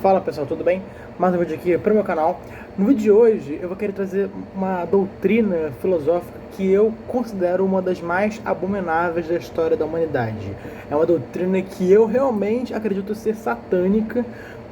Fala pessoal, tudo bem? Mais um vídeo aqui para o meu canal. No vídeo de hoje eu vou querer trazer uma doutrina filosófica que eu considero uma das mais abomináveis da história da humanidade. É uma doutrina que eu realmente acredito ser satânica,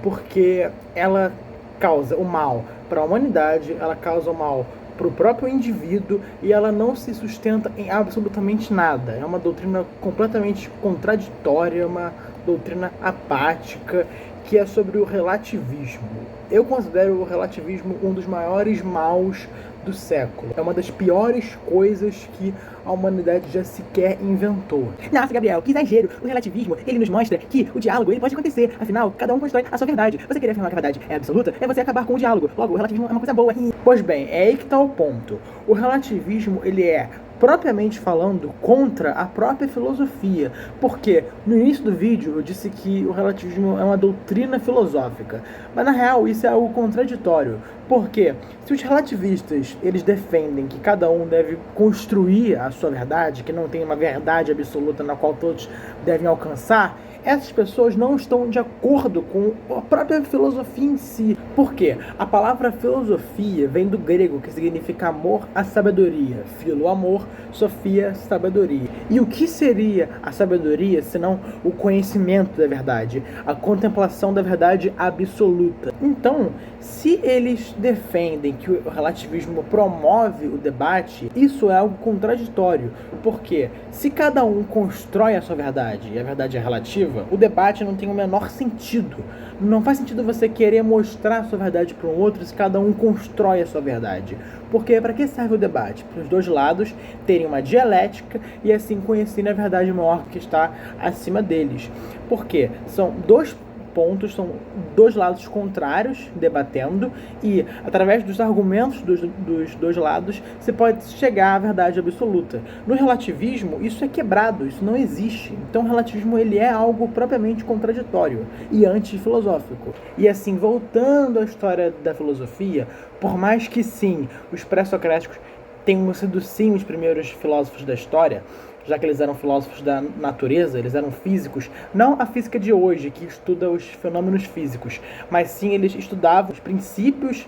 porque ela causa o mal para a humanidade, ela causa o mal para o próprio indivíduo e ela não se sustenta em absolutamente nada. É uma doutrina completamente contraditória, uma doutrina apática, que é sobre o relativismo. Eu considero o relativismo um dos maiores maus do século. É uma das piores coisas que a humanidade já sequer inventou. Nossa, Gabriel, que exagero! O relativismo, ele nos mostra que o diálogo ele pode acontecer. Afinal, cada um constrói a sua verdade. Você querer afirmar que a verdade é absoluta é você acabar com o diálogo. Logo, o relativismo é uma coisa boa. Pois bem, é aí que está o ponto. O relativismo, ele é propriamente falando contra a própria filosofia, porque no início do vídeo eu disse que o relativismo é uma doutrina filosófica, mas na real isso é algo contraditório, porque se os relativistas eles defendem que cada um deve construir a sua verdade, que não tem uma verdade absoluta na qual todos devem alcançar, essas pessoas não estão de acordo com a própria filosofia em si. Por quê? A palavra filosofia vem do grego, que significa amor à sabedoria. Filo, amor, sofia, sabedoria. E o que seria a sabedoria, senão o conhecimento da verdade, a contemplação da verdade absoluta? Então, se eles defendem que o relativismo promove o debate, isso é algo contraditório. Porque se cada um constrói a sua verdade e a verdade é relativa, o debate não tem o menor sentido. Não faz sentido você querer mostrar a sua verdade para um outro se cada um constrói a sua verdade. Porque para que serve o debate? Para os dois lados terem uma dialética e assim conhecerem a verdade maior que está acima deles. Porque são dois pontos, são dois lados contrários debatendo e através dos argumentos dos dois lados você pode chegar à verdade absoluta. No relativismo isso é quebrado, isso não existe. Então o relativismo ele é algo propriamente contraditório e antifilosófico. E assim, voltando à história da filosofia, por mais que sim, os pré-socráticos tenham sido sim os primeiros filósofos da história, já que eles eram filósofos da natureza, eles eram físicos, não a física de hoje, que estuda os fenômenos físicos, mas sim eles estudavam os princípios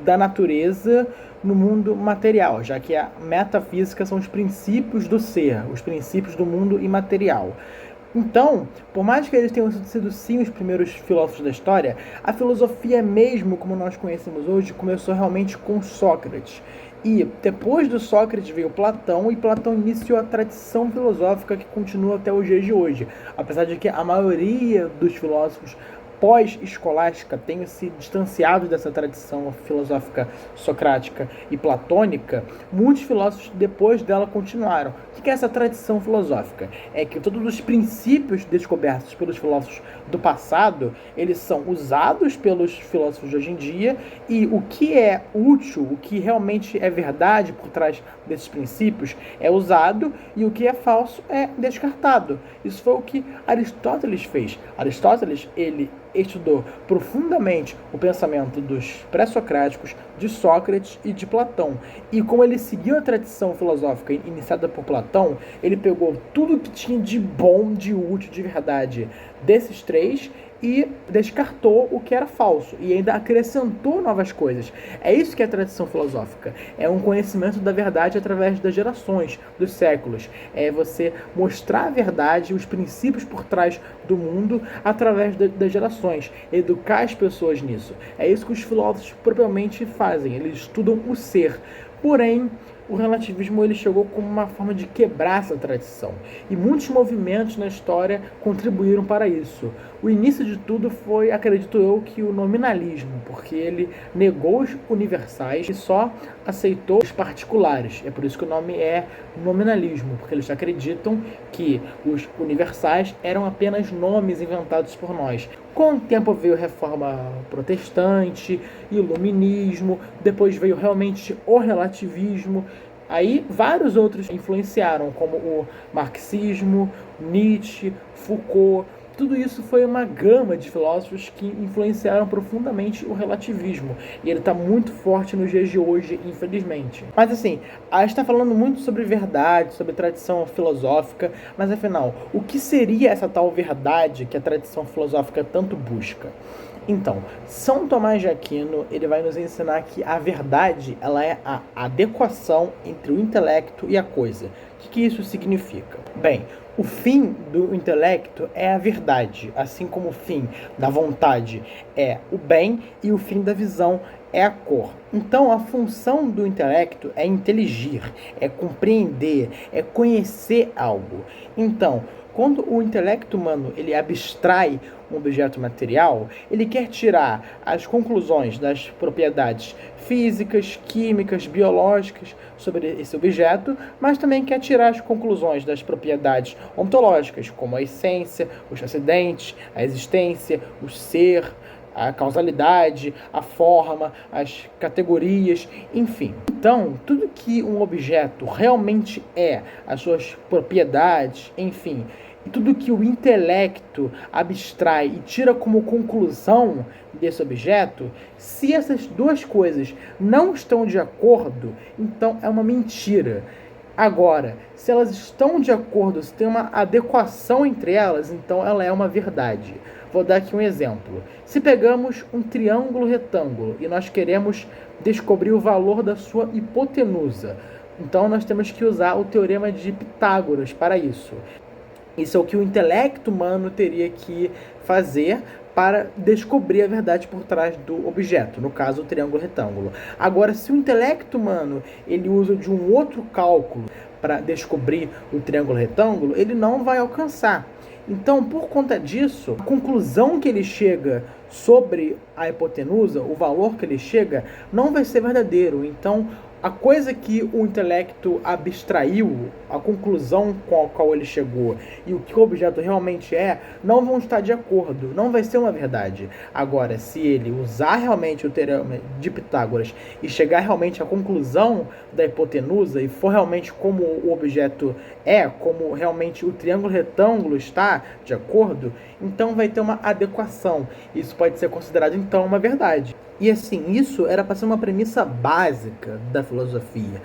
da natureza no mundo material, já que a metafísica são os princípios do ser, os princípios do mundo imaterial. Então, por mais que eles tenham sido sim os primeiros filósofos da história, a filosofia mesmo, como nós conhecemos hoje, começou realmente com Sócrates. E depois do Sócrates veio Platão, e Platão iniciou a tradição filosófica que continua até os dias de hoje. Apesar de que a maioria dos filósofos pós-escolástica tenham se distanciado dessa tradição filosófica socrática e platônica, muitos filósofos depois dela continuaram. O que é essa tradição filosófica? É que todos os princípios descobertos pelos filósofos do passado, eles são usados pelos filósofos de hoje em dia, e o que é útil, o que realmente é verdade por trás desses princípios, é usado, e o que é falso é descartado. Isso foi o que Aristóteles fez. Aristóteles, ele estudou profundamente o pensamento dos pré-socráticos, de Sócrates e de Platão. E como ele seguiu a tradição filosófica iniciada por Platão, ele pegou tudo que tinha de bom, de útil, de verdade desses três e descartou o que era falso e ainda acrescentou novas coisas. É isso que é a tradição filosófica. É um conhecimento da verdade através das gerações, dos séculos. É você mostrar a verdade, os princípios por trás do mundo através das gerações. Educar as pessoas nisso. É isso que os filósofos propriamente fazem. Eles estudam o ser. Porém, o relativismo ele chegou como uma forma de quebrar essa tradição. E muitos movimentos na história contribuíram para isso. O início de tudo foi, acredito eu, que o nominalismo, porque ele negou os universais e só aceitou os particulares. É por isso que o nome é nominalismo, porque eles acreditam que os universais eram apenas nomes inventados por nós. Com o tempo veio a reforma protestante, iluminismo, depois veio realmente o relativismo. Aí vários outros influenciaram, como o marxismo, Nietzsche, Foucault. Tudo isso foi uma gama de filósofos que influenciaram profundamente o relativismo. E ele está muito forte nos dias de hoje, infelizmente. Mas assim, a gente está falando muito sobre verdade, sobre tradição filosófica, mas afinal, o que seria essa tal verdade que a tradição filosófica tanto busca? Então, São Tomás de Aquino, ele vai nos ensinar que a verdade, ela é a adequação entre o intelecto e a coisa. O que isso significa? Bem, o fim do intelecto é a verdade, assim como o fim da vontade é o bem e o fim da visão é a cor. Então, a função do intelecto é inteligir, é compreender, é conhecer algo. Então, quando o intelecto humano ele abstrai um objeto material, ele quer tirar as conclusões das propriedades físicas, químicas, biológicas sobre esse objeto, mas também quer tirar as conclusões das propriedades ontológicas, como a essência, os acidentes, a existência, o ser, a causalidade, a forma, as categorias, enfim. Então, tudo que um objeto realmente é, as suas propriedades, enfim, e tudo que o intelecto abstrai e tira como conclusão desse objeto, se essas duas coisas não estão de acordo, então é uma mentira. Agora, se elas estão de acordo, se tem uma adequação entre elas, então ela é uma verdade. Vou dar aqui um exemplo. Se pegamos um triângulo retângulo e nós queremos descobrir o valor da sua hipotenusa, então nós temos que usar o teorema de Pitágoras para isso. Isso é o que o intelecto humano teria que fazer para descobrir a verdade por trás do objeto, no caso o triângulo retângulo. Agora, se o intelecto humano ele usa de um outro cálculo para descobrir o triângulo retângulo, ele não vai alcançar. Então, por conta disso, a conclusão que ele chega sobre a hipotenusa, o valor que ele chega, não vai ser verdadeiro. Então, a coisa que o intelecto abstraiu, a conclusão com a qual ele chegou e o que o objeto realmente é, não vão estar de acordo, não vai ser uma verdade. Agora, se ele usar realmente o teorema de Pitágoras e chegar realmente à conclusão da hipotenusa e for realmente como o objeto é, como realmente o triângulo retângulo está de acordo, então vai ter uma adequação. Isso pode ser considerado então uma verdade. E assim, isso era para ser uma premissa básica da filosofia.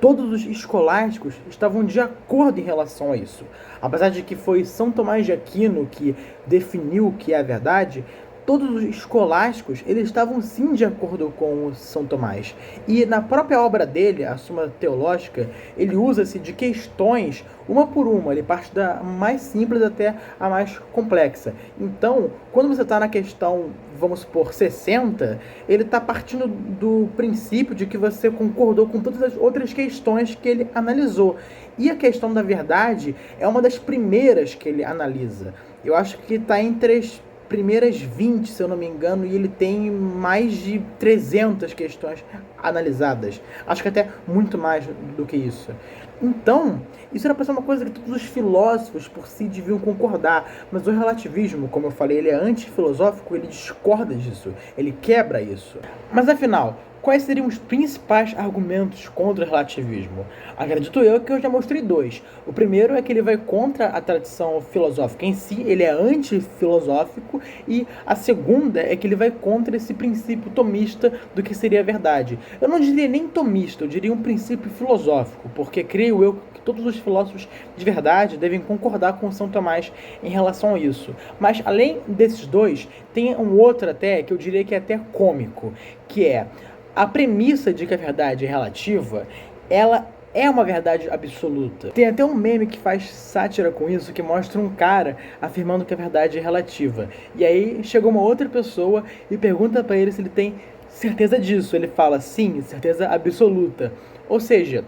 Todos os escolásticos estavam de acordo em relação a isso. Apesar de que foi São Tomás de Aquino que definiu o que é a verdade, todos os escolásticos eles estavam sim de acordo com o São Tomás. E na própria obra dele, a Suma Teológica, ele usa-se de questões uma por uma, ele parte da mais simples até a mais complexa. Então, quando você está na questão, vamos supor, 60, ele está partindo do princípio de que você concordou com todas as outras questões que ele analisou. E a questão da verdade é uma das primeiras que ele analisa. Eu acho que está entre as primeiras 20, se eu não me engano, e ele tem mais de 300 questões analisadas. Acho que até muito mais do que isso. Então, isso era para ser uma coisa que todos os filósofos por si deviam concordar, mas o relativismo, como eu falei, ele é antifilosófico, ele discorda disso, ele quebra isso. Mas afinal, quais seriam os principais argumentos contra o relativismo? Acredito eu que eu já mostrei dois. O primeiro é que ele vai contra a tradição filosófica em si, ele é antifilosófico, e a segunda é que ele vai contra esse princípio tomista do que seria a verdade. Eu não diria nem tomista, eu diria um princípio filosófico, porque creio eu que todos os filósofos de verdade devem concordar com São Tomás em relação a isso. Mas além desses dois, tem um outro até, que eu diria que é até cômico, que é a premissa de que a verdade é relativa, ela é uma verdade absoluta. Tem até um meme que faz sátira com isso, que mostra um cara afirmando que a verdade é relativa. E aí chega uma outra pessoa e pergunta para ele se ele tem certeza disso. Ele fala, sim, certeza absoluta. Ou seja,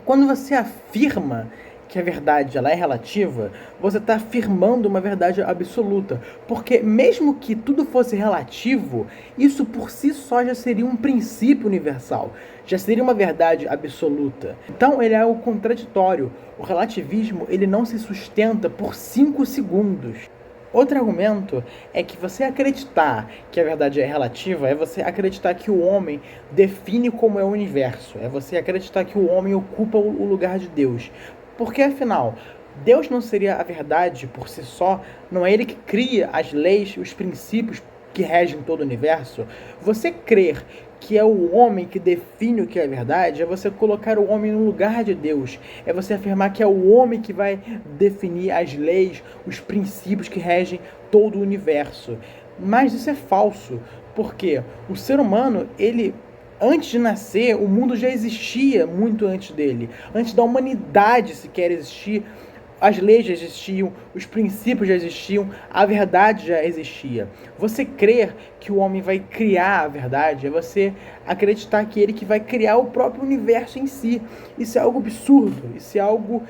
quando você afirma que a verdade ela é relativa, você está afirmando uma verdade absoluta. Porque mesmo que tudo fosse relativo, isso por si só já seria um princípio universal. Já seria uma verdade absoluta. Então ele é o contraditório. O relativismo ele não se sustenta por 5 segundos. Outro argumento é que você acreditar que a verdade é relativa é você acreditar que o homem define como é o universo. É você acreditar que o homem ocupa o lugar de Deus. Porque, afinal, Deus não seria a verdade por si só? Não é Ele que cria as leis, os princípios que regem todo o universo? Você crer que é o homem que define o que é verdade é você colocar o homem no lugar de Deus. É você afirmar que é o homem que vai definir as leis, os princípios que regem todo o universo. Mas isso é falso, porque o ser humano, ele, antes de nascer, o mundo já existia muito antes dele. Antes da humanidade sequer existir, as leis já existiam, os princípios já existiam, a verdade já existia. Você crer que o homem vai criar a verdade é você acreditar que ele que vai criar o próprio universo em si. Isso é algo absurdo, isso é algo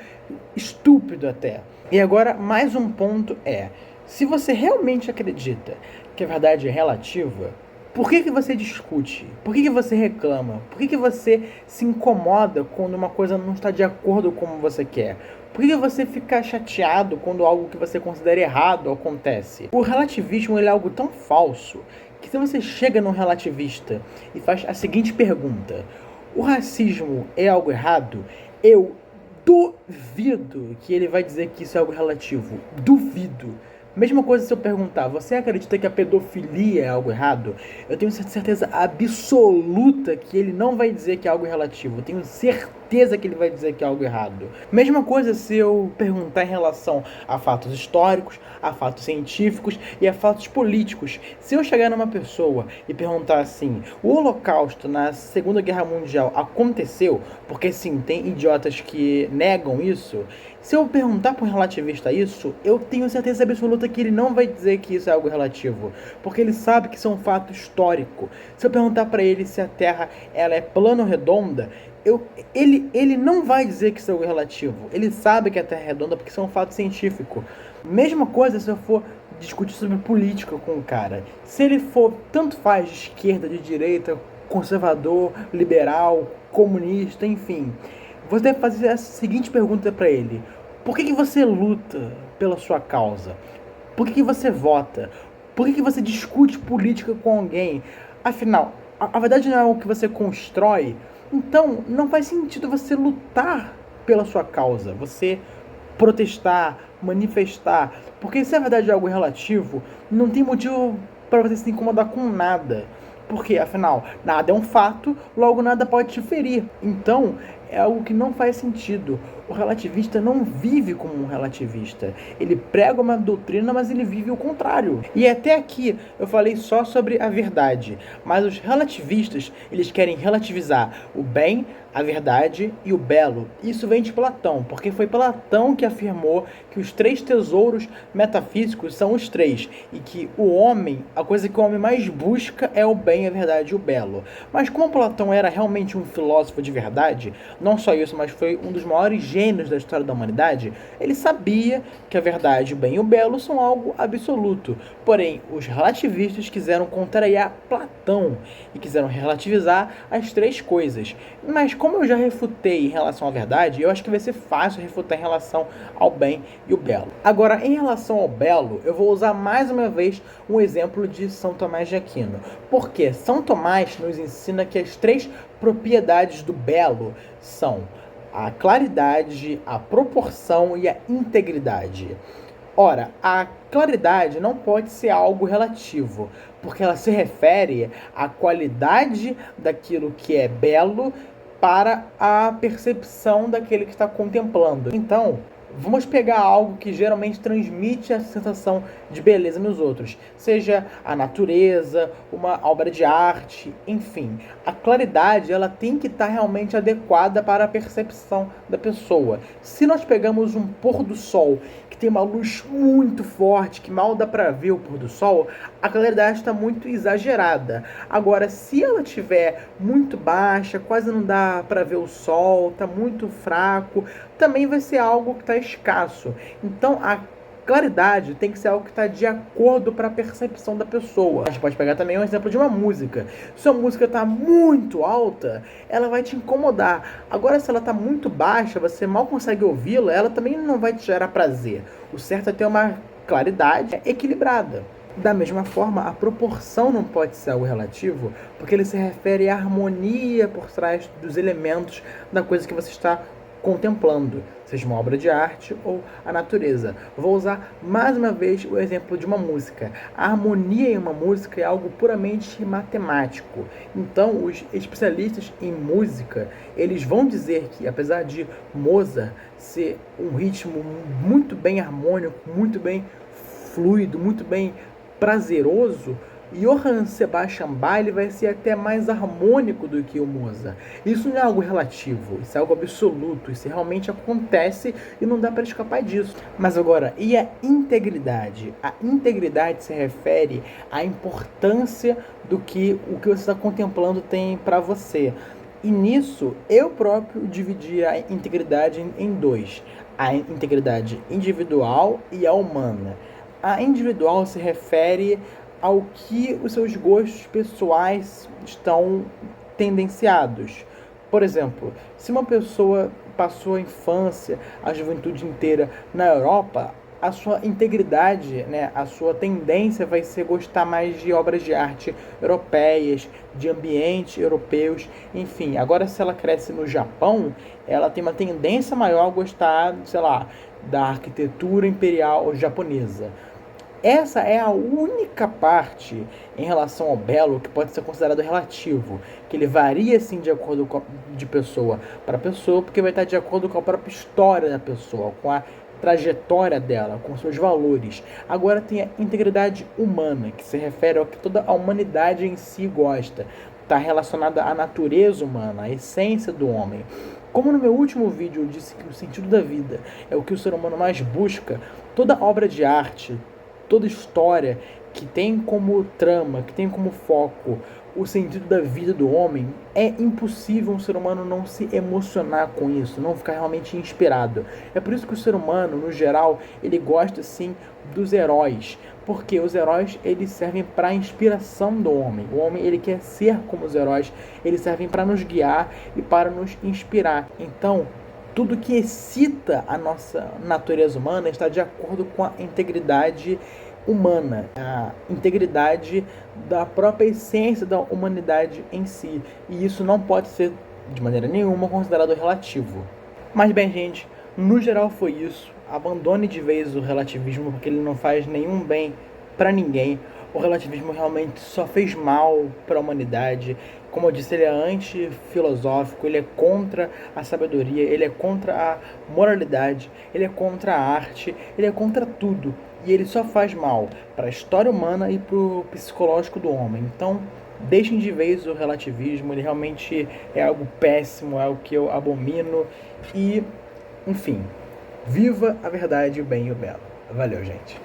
estúpido até. E agora, mais um ponto é, se você realmente acredita que a verdade é relativa, por que você discute? Por que você reclama? Por que você se incomoda quando uma coisa não está de acordo com como você quer? Por que você fica chateado quando algo que você considera errado acontece? O relativismo ele é algo tão falso que se você chega num relativista e faz a seguinte pergunta: o racismo é algo errado? Eu duvido que ele vai dizer que isso é algo relativo. Duvido. Mesma coisa se eu perguntar, você acredita que a pedofilia é algo errado? Eu tenho certeza absoluta que ele não vai dizer que é algo relativo. Eu tenho certeza que ele vai dizer que é algo errado. Mesma coisa se eu perguntar em relação a fatos históricos, a fatos científicos e a fatos políticos. Se eu chegar numa pessoa e perguntar assim, o Holocausto na Segunda Guerra Mundial aconteceu? Porque sim, tem idiotas que negam isso. Se eu perguntar para um relativista isso, eu tenho certeza absoluta que ele não vai dizer que isso é algo relativo, porque ele sabe que isso é um fato histórico. Se eu perguntar para ele se a Terra ela é plana ou redonda, ele não vai dizer que isso é algo relativo. Ele sabe que a Terra é redonda porque isso é um fato científico. Mesma coisa se eu for discutir sobre política com o cara. Se ele for tanto faz de esquerda, de direita, conservador, liberal, comunista, enfim, você deve fazer a seguinte pergunta para ele: por que você luta pela sua causa? Por que você vota? Por que você discute política com alguém? Afinal, a verdade não é algo que você constrói, então não faz sentido você lutar pela sua causa, você protestar, manifestar, porque se a verdade é algo relativo, não tem motivo para você se incomodar com nada. Porque, afinal, nada é um fato, logo nada pode te ferir. Então, é algo que não faz sentido. O relativista não vive como um relativista. Ele prega uma doutrina, mas ele vive o contrário. E até aqui eu falei só sobre a verdade, mas os relativistas, eles querem relativizar o bem, a verdade e o belo. Isso vem de Platão, porque foi Platão que afirmou que os três tesouros metafísicos são os três, e que o homem, a coisa que o homem mais busca é o bem, a verdade e o belo. Mas como Platão era realmente um filósofo de verdade, não só isso, mas foi um dos maiores gênios da história da humanidade, ele sabia que a verdade, o bem e o belo são algo absoluto. Porém, os relativistas quiseram contrariar Platão e quiseram relativizar as três coisas. Mas como eu já refutei em relação à verdade, eu acho que vai ser fácil refutar em relação ao bem e o belo. Agora, em relação ao belo, eu vou usar mais uma vez um exemplo de São Tomás de Aquino. Porque São Tomás nos ensina que as três propriedades do belo são a claridade, a proporção e a integridade. Ora, a claridade não pode ser algo relativo, porque ela se refere à qualidade daquilo que é belo para a percepção daquele que está contemplando. Então, vamos pegar algo que geralmente transmite a sensação de beleza nos outros, seja a natureza, uma obra de arte, enfim. A claridade ela tem que estar realmente adequada para a percepção da pessoa. Se nós pegamos um pôr do sol que tem uma luz muito forte, que mal dá para ver o pôr do sol, a claridade está muito exagerada. Agora, se ela estiver muito baixa, quase não dá para ver o sol, está muito fraco, também vai ser algo que está escasso. Então, a claridade tem que ser algo que está de acordo para a percepção da pessoa. A gente pode pegar também um exemplo de uma música. Se a música está muito alta, ela vai te incomodar. Agora, se ela está muito baixa, você mal consegue ouvi-la, ela também não vai te gerar prazer. O certo é ter uma claridade equilibrada. Da mesma forma, a proporção não pode ser algo relativo, porque ele se refere à harmonia por trás dos elementos da coisa que você está contemplando, seja uma obra de arte ou a natureza. Vou usar mais uma vez o exemplo de uma música. A harmonia em uma música é algo puramente matemático. Então, os especialistas em música, eles vão dizer que, apesar de Mozart ser um ritmo muito bem harmônico, muito bem fluido, muito bem prazeroso, Johann Sebastian Bach ele vai ser até mais harmônico do que o Mozart. Isso não é algo relativo, isso é algo absoluto, isso realmente acontece e não dá para escapar disso. Mas agora, e a integridade? A integridade se refere à importância do que o que você está contemplando tem para você. E nisso, eu próprio dividi a integridade em dois. A integridade individual e a humana. A individual se refere ao que os seus gostos pessoais estão tendenciados. Por exemplo, se uma pessoa passou a infância, a juventude inteira na Europa, a sua integridade, né, a sua tendência vai ser gostar mais de obras de arte europeias, de ambientes europeus, enfim. Agora, se ela cresce no Japão, ela tem uma tendência maior a gostar, sei lá, da arquitetura imperial japonesa. Essa é a única parte em relação ao belo que pode ser considerado relativo, que ele varia sim de acordo com de pessoa para pessoa, porque vai estar de acordo com a própria história da pessoa, com a trajetória dela, com seus valores. Agora tem a integridade humana, que se refere ao que toda a humanidade em si gosta. Está relacionada à natureza humana, à essência do homem. Como no meu último vídeo eu disse que o sentido da vida é o que o ser humano mais busca, toda obra de arte, toda história que tem como trama, que tem como foco o sentido da vida do homem, é impossível um ser humano não se emocionar com isso, não ficar realmente inspirado. É por isso que o ser humano, no geral, ele gosta sim dos heróis, porque os heróis eles servem para a inspiração do homem. O homem ele quer ser como os heróis, eles servem para nos guiar e para nos inspirar. Então, tudo que excita a nossa natureza humana está de acordo com a integridade humana, a integridade da própria essência da humanidade em si. E isso não pode ser, de maneira nenhuma, considerado relativo. Mas bem, gente, no geral foi isso. Abandone de vez o relativismo, porque ele não faz nenhum bem para ninguém. O relativismo realmente só fez mal para a humanidade. Como eu disse, ele é antifilosófico, ele é contra a sabedoria, ele é contra a moralidade, ele é contra a arte, ele é contra tudo. E ele só faz mal para a história humana e para o psicológico do homem. Então, deixem de vez o relativismo, ele realmente é algo péssimo, é algo que eu abomino. E, enfim, viva a verdade, o bem e o belo. Valeu, gente.